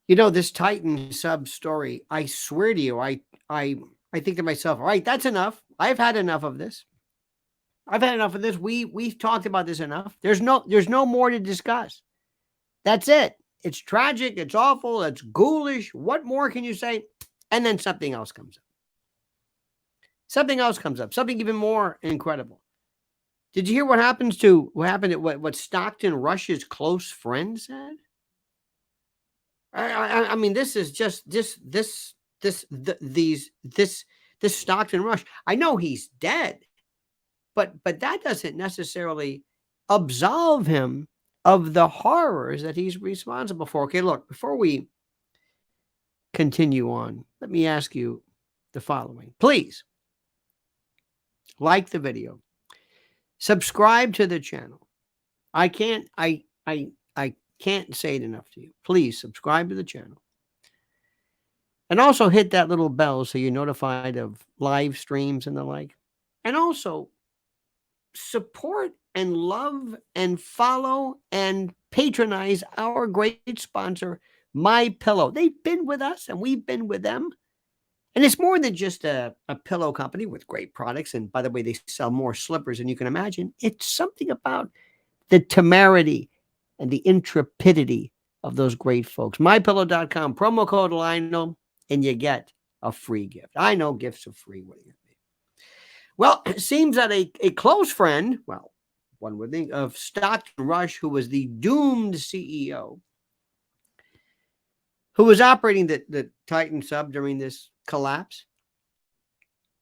You know, this Titan sub story, I swear to you, I I think to myself, all right, that's enough. I've had enough of this. I've had enough of this. We've talked about this enough. There's no more to discuss. That's it. It's tragic, it's awful, it's ghoulish. What more can you say? And then something else comes up. Something else comes up. Something even more incredible. Did you hear what happened at what Stockton Rush's close friend said? I mean, this is just this Stockton Rush. I know he's dead, but that doesn't necessarily absolve him of the horrors that he's responsible for. Okay, look, before we continue on, let me ask you the following. Please like the video, subscribe to the channel. I can't say it enough to you. Please subscribe to the channel. And also hit that little bell so you're notified of live streams and the like. And also support and love and follow and patronize our great sponsor, My Pillow. They've been with us and we've been with them. And it's more than just a pillow company with great products. And by the way, they sell more slippers than you can imagine. It's something about the temerity and the intrepidity of those great folks. MyPillow.com, promo code Lionel, and you get a free gift. I know gifts are free. What do you think? Well, it seems that a close friend, well, one would think, of Stockton Rush, who was the doomed CEO, who was operating the Titan sub during this collapse,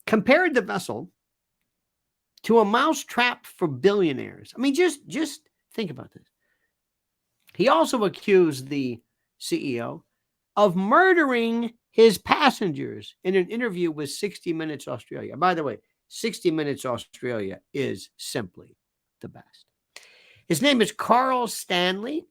compared the vessel to a mouse trap for billionaires. I mean, just think about this. He also accused the CEO of murdering his passengers in an interview with 60 Minutes Australia. By the way, 60 Minutes Australia is simply the best. His name is Karl Stanley.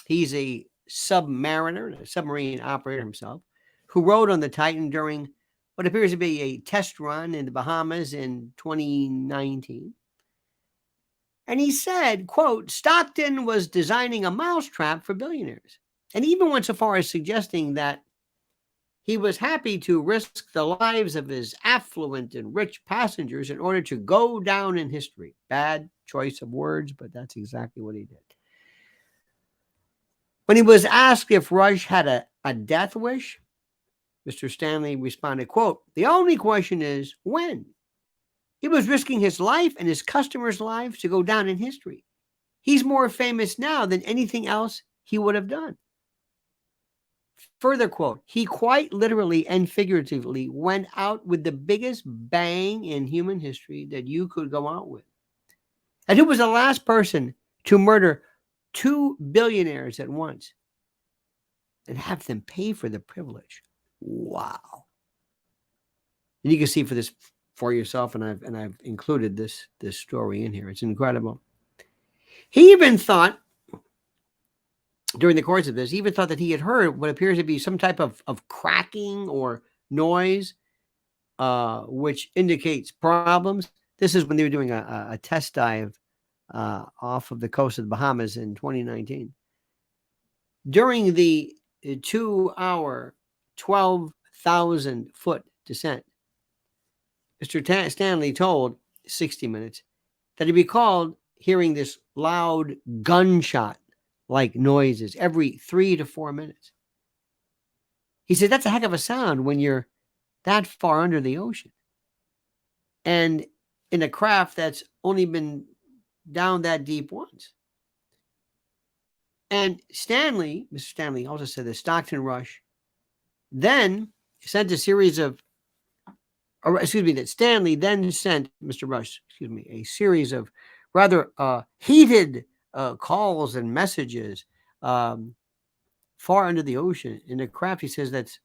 He's a submariner, a submarine operator himself, who rode on the Titan during what appears to be a test run in the Bahamas in 2019. And he said, quote, Stockton was designing a mousetrap for billionaires, and even went so far as suggesting that he was happy to risk the lives of his affluent and rich passengers in order to go down in history. Bad choice of words, but that's exactly what he did. When he was asked if Rush had a death wish, Mr. Stanley responded, quote, the only question is when? He was risking his life and his customers' lives to go down in history. He's more famous now than anything else he would have done. Further quote, he quite literally and figuratively went out with the biggest bang in human history that you could go out with. And who was the last person to murder 2 billionaires at once and have them pay for the privilege? Wow. And you can see for yourself, and I've included this story in here. It's incredible. He even thought, during the course of this, he even thought that he had heard what appears to be some type of cracking or noise, which indicates problems. This is when they were doing a test dive off of the coast of the Bahamas in 2019. During the 2-hour, 12,000-foot descent, Mr. Stanley told 60 Minutes that he recalled hearing this loud gunshot-like noises every 3 to 4 minutes. He said that's a heck of a sound when you're that far under the ocean and in a craft that's only been down that deep once. And Mr. Stanley also said that Stockton Rush then sent a series of that Stanley then sent Mr. Rush, a series of rather heated calls and messages far under the ocean in a craft. He says that's,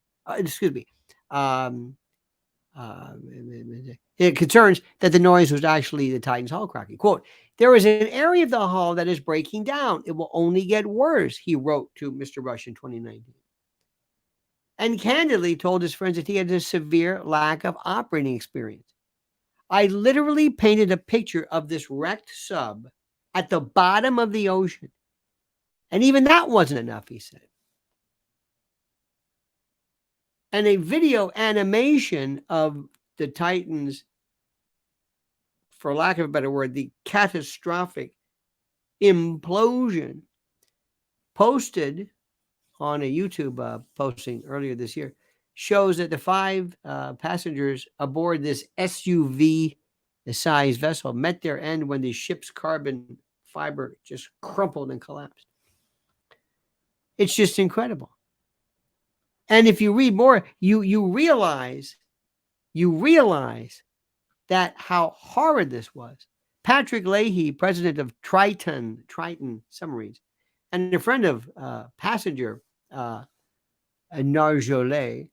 it concerns that the noise was actually the Titan's hull cracking. Quote, there is an area of the hull that is breaking down. It will only get worse, he wrote to Mr. Rush in 2019. And candidly told his friends that he had a severe lack of operating experience. I literally painted a picture of this wrecked sub at the bottom of the ocean. And even that wasn't enough, he said. and a video animation of the Titans, for lack of a better word, the catastrophic implosion, posted on a YouTube posting earlier this year, shows that the five passengers aboard this SUV sized vessel met their end when the ship's carbon fiber just crumpled and collapsed. It's just incredible. And if you read more, you realize that how horrid this was. Patrick Leahy, president of Triton Submarines, and a friend of passenger Narjolet,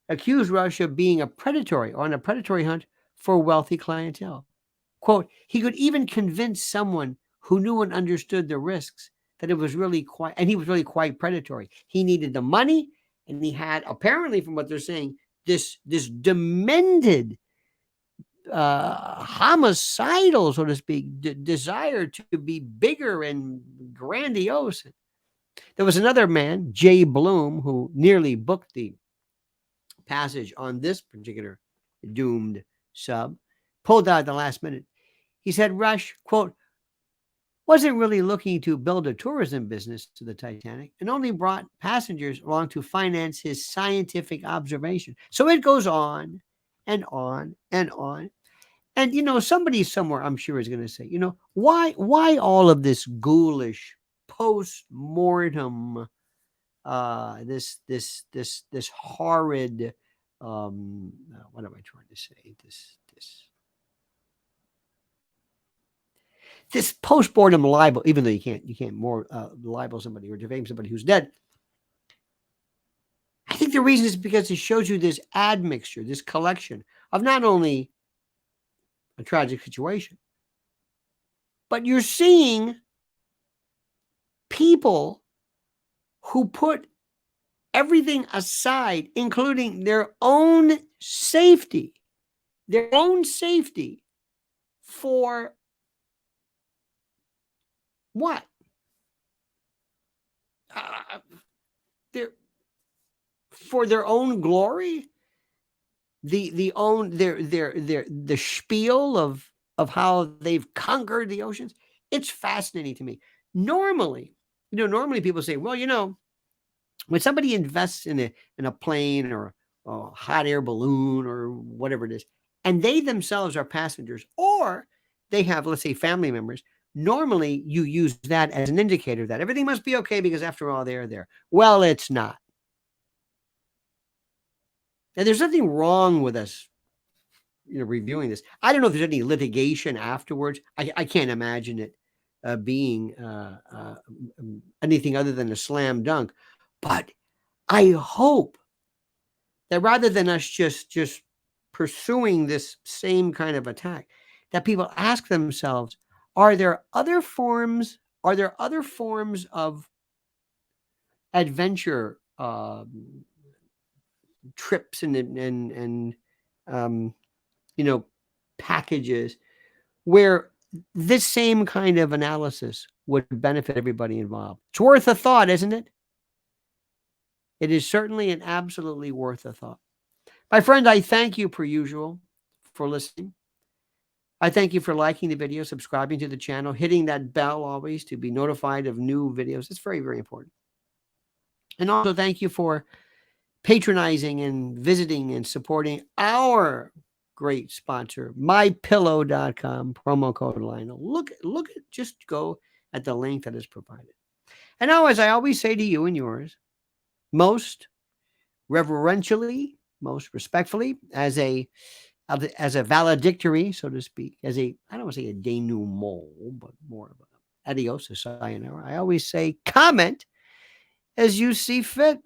accused Russia of being on a predatory hunt for wealthy clientele. Quote, he could even convince someone who knew and understood the risks that it was really quite, and he was really quite predatory. He needed the money, and he had, apparently, from what they're saying, this demented, homicidal, so to speak, desire to be bigger and grandiose. There was another man, Jay Bloom, who nearly booked the passage on this particular doomed sub, pulled out at the last minute. He said Rush, quote, wasn't really looking to build a tourism business to the Titanic and only brought passengers along to finance his scientific observation. So it goes on and on and on. And, somebody somewhere, I'm sure, is going to say, why all of this ghoulish post-mortem, this horrid, what am I trying to say? This post-mortem libel, even though you can't more libel somebody or defame somebody who's dead. I think the reason is because it shows you this admixture, this collection of not only a tragic situation, but you're seeing people who put everything aside, including their own safety, for what? For their own glory, the spiel of how they've conquered the oceans. It's fascinating to me. Normally people say, well, when somebody invests in a plane or a hot air balloon or whatever it is, and they themselves are passengers, or they have, let's say, family members, normally you use that as an indicator that everything must be okay because after all, they're there. Well, it's not. And there's nothing wrong with us, reviewing this. I don't know if there's any litigation afterwards. I can't imagine it being anything other than a slam dunk. But I hope that rather than us just pursuing this same kind of attack, that people ask themselves, are there other forms of adventure, trips and packages where this same kind of analysis would benefit everybody involved? It's worth a thought, isn't it? It is certainly and absolutely worth a thought. My friend, I thank you per usual for listening. I thank you for liking the video, subscribing to the channel, hitting that bell always to be notified of new videos. It's very, very important. And also thank you for patronizing and visiting and supporting our great sponsor, mypillow.com, promo code Lionel. Just go at the link that is provided. And now, as I always say to you and yours, most reverentially, most respectfully, as a valedictory, so to speak, I don't want to say a denouement, but more of a adios, a sayonara. I always say, comment as you see fit.